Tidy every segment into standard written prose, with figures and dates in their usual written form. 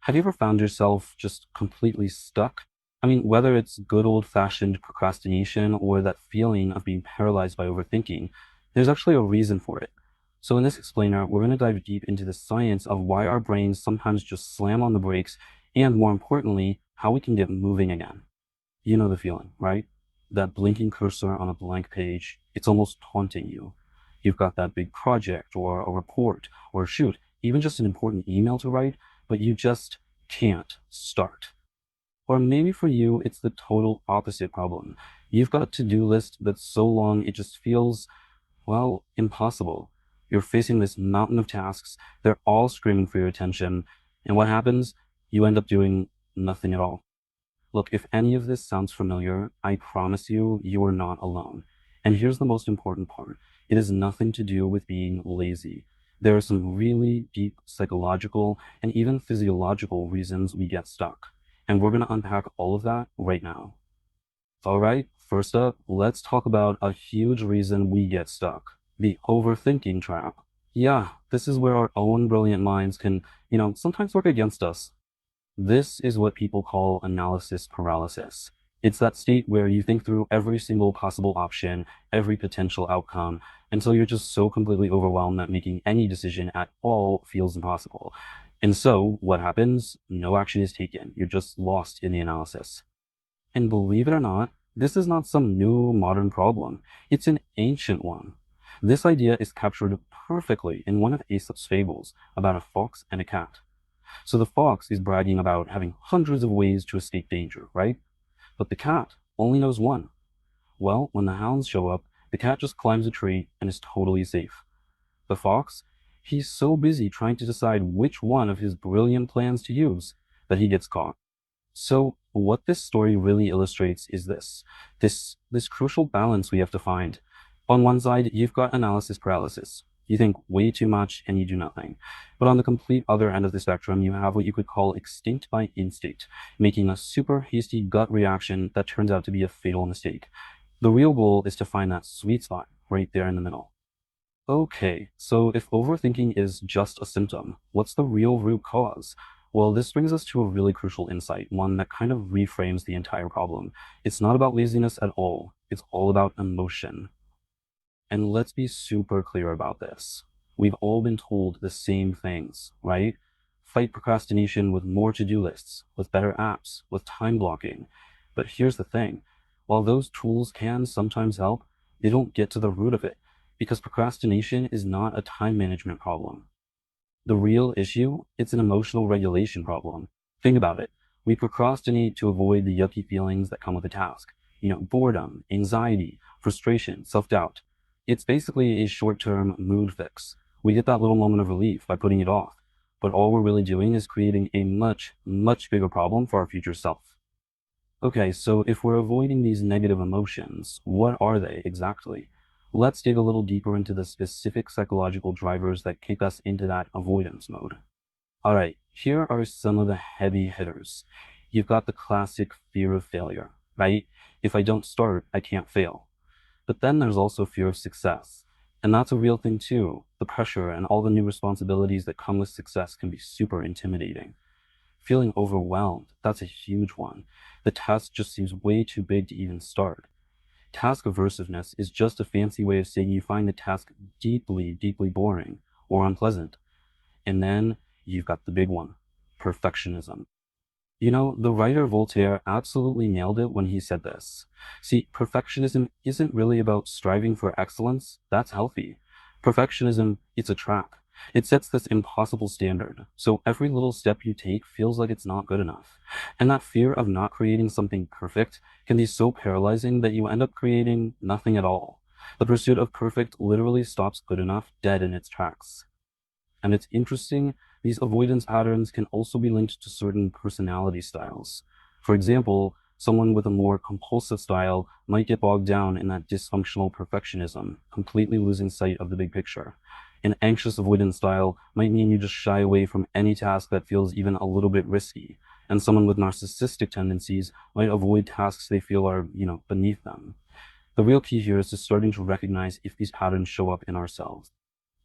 Have you ever found yourself just completely stuck? I mean, whether it's good old-fashioned procrastination or that feeling of being paralyzed by overthinking, there's actually a reason for it. So in this explainer, we're going to dive deep into the science of why our brains sometimes just slam on the brakes, and more importantly, how we can get moving again. You know the feeling, right? That blinking cursor on a blank page, it's almost taunting you. You've got that big project or a report or shoot, even just an important email to write, but you just can't start. Or maybe for you, it's the total opposite problem. You've got a to-do list that's so long it just feels, well, impossible. You're facing this mountain of tasks, they're all screaming for your attention, and what happens? You end up doing nothing at all. Look, if any of this sounds familiar, I promise you, you are not alone. And here's the most important part. It has nothing to do with being lazy. There are some really deep psychological and even physiological reasons we get stuck. And we're going to unpack all of that right now. All right, first up, let's talk about a huge reason we get stuck. The overthinking trap. Yeah, this is where our own brilliant minds can, sometimes work against us. This is what people call analysis paralysis. It's that state where you think through every single possible option, every potential outcome, until you're just so completely overwhelmed that making any decision at all feels impossible. And so, what happens? No action is taken. You're just lost in the analysis. And believe it or not, this is not some new modern problem. It's an ancient one. This idea is captured perfectly in one of Aesop's fables about a fox and a cat. So the fox is bragging about having hundreds of ways to escape danger, right? But the cat only knows one. Well, when the hounds show up, the cat just climbs a tree and is totally safe. The fox, he's so busy trying to decide which one of his brilliant plans to use that he gets caught. So what this story really illustrates is this crucial balance we have to find. On one side, you've got analysis paralysis. You think way too much and you do nothing. But on the complete other end of the spectrum, you have what you could call extinct by instinct, making a super hasty gut reaction that turns out to be a fatal mistake. The real goal is to find that sweet spot right there in the middle. Okay, so if overthinking is just a symptom, what's the real root cause? Well, this brings us to a really crucial insight, one that kind of reframes the entire problem. It's not about laziness at all. It's all about emotion. And let's be super clear about this. We've all been told the same things, right? Fight procrastination with more to-do lists, with better apps, with time blocking. But here's the thing. While those tools can sometimes help, they don't get to the root of it because procrastination is not a time management problem. The real issue, it's an emotional regulation problem. Think about it. We procrastinate to avoid the yucky feelings that come with a task. Boredom, anxiety, frustration, self-doubt. It's basically a short-term mood fix. We get that little moment of relief by putting it off. But all we're really doing is creating a much, much bigger problem for our future self. Okay, so if we're avoiding these negative emotions, what are they exactly? Let's dig a little deeper into the specific psychological drivers that kick us into that avoidance mode. All right, here are some of the heavy hitters. You've got the classic fear of failure, right? If I don't start, I can't fail. But then there's also fear of success. And that's a real thing too. The pressure and all the new responsibilities that come with success can be super intimidating. Feeling overwhelmed, that's a huge one. The task just seems way too big to even start. Task aversiveness is just a fancy way of saying you find the task deeply, deeply boring or unpleasant. And then you've got the big one, perfectionism. The writer Voltaire absolutely nailed it when he said this. See, perfectionism isn't really about striving for excellence. That's healthy. Perfectionism, it's a trap. It sets this impossible standard. So every little step you take feels like it's not good enough. And that fear of not creating something perfect can be so paralyzing that you end up creating nothing at all. The pursuit of perfect literally stops good enough dead in its tracks. And it's interesting, these avoidance patterns can also be linked to certain personality styles. For example, someone with a more compulsive style might get bogged down in that dysfunctional perfectionism, completely losing sight of the big picture. An anxious avoidance style might mean you just shy away from any task that feels even a little bit risky. And someone with narcissistic tendencies might avoid tasks they feel are, beneath them. The real key here is just starting to recognize if these patterns show up in ourselves.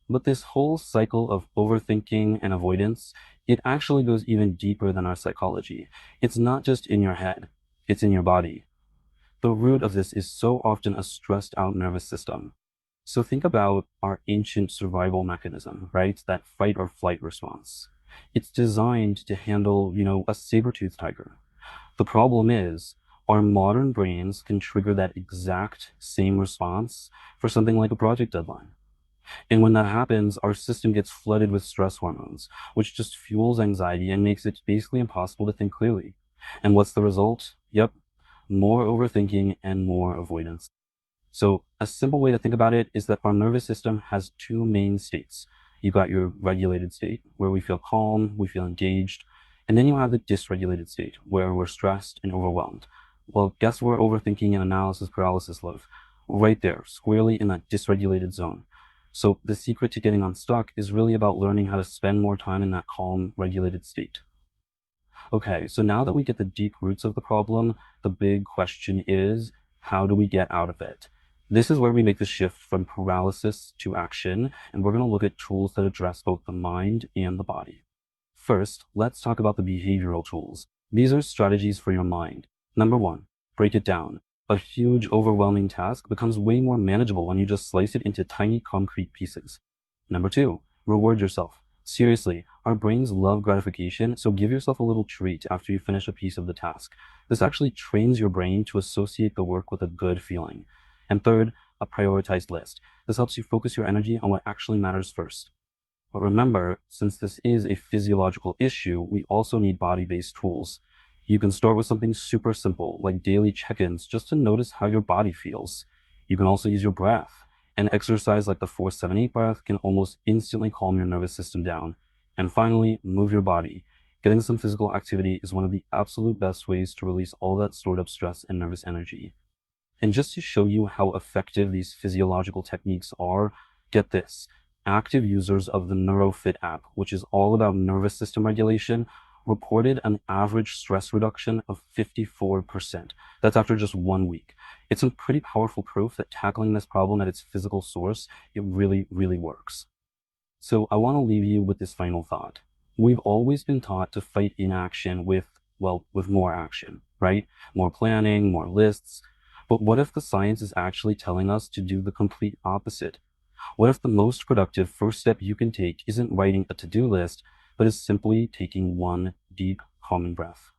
But this whole cycle of overthinking and avoidance, it actually goes even deeper than our psychology. It's not just in your head, it's in your body. The root of this is so often a stressed out nervous system. So think about our ancient survival mechanism, right? That fight or flight response. It's designed to handle, a saber-toothed tiger. The problem is our modern brains can trigger that exact same response for something like a project deadline. And when that happens, our system gets flooded with stress hormones, which just fuels anxiety and makes it basically impossible to think clearly. And what's the result? Yep, more overthinking and more avoidance. So a simple way to think about it is that our nervous system has two main states. You've got your regulated state, where we feel calm, we feel engaged, and then you have the dysregulated state, where we're stressed and overwhelmed. Well, guess where overthinking and analysis paralysis live? Right there, squarely in that dysregulated zone. So the secret to getting unstuck is really about learning how to spend more time in that calm, regulated state. Okay, so now that we get the deep roots of the problem, the big question is, how do we get out of it? This is where we make the shift from paralysis to action, and we're going to look at tools that address both the mind and the body. First, let's talk about the behavioral tools. These are strategies for your mind. Number one, break it down. A huge, overwhelming task becomes way more manageable when you just slice it into tiny, concrete pieces. Number two, reward yourself. Seriously, our brains love gratification, so give yourself a little treat after you finish a piece of the task. This actually trains your brain to associate the work with a good feeling. And third, a prioritized list. This helps you focus your energy on what actually matters first. But remember, since this is a physiological issue, we also need body-based tools. You can start with something super simple, like daily check-ins, just to notice how your body feels. You can also use your breath. An exercise like the 4-7-8 breath can almost instantly calm your nervous system down. And finally, move your body. Getting some physical activity is one of the absolute best ways to release all that stored up stress and nervous energy. And just to show you how effective these physiological techniques are, get this. Active users of the NeuroFit app, which is all about nervous system regulation, reported an average stress reduction of 54%. That's after just 1 week. It's some pretty powerful proof that tackling this problem at its physical source, it really, really works. So I want to leave you with this final thought. We've always been taught to fight inaction with, well, with more action, right? More planning, more lists. But what if the science is actually telling us to do the complete opposite? What if the most productive first step you can take isn't writing a to-do list, but is simply taking one deep, calming breath?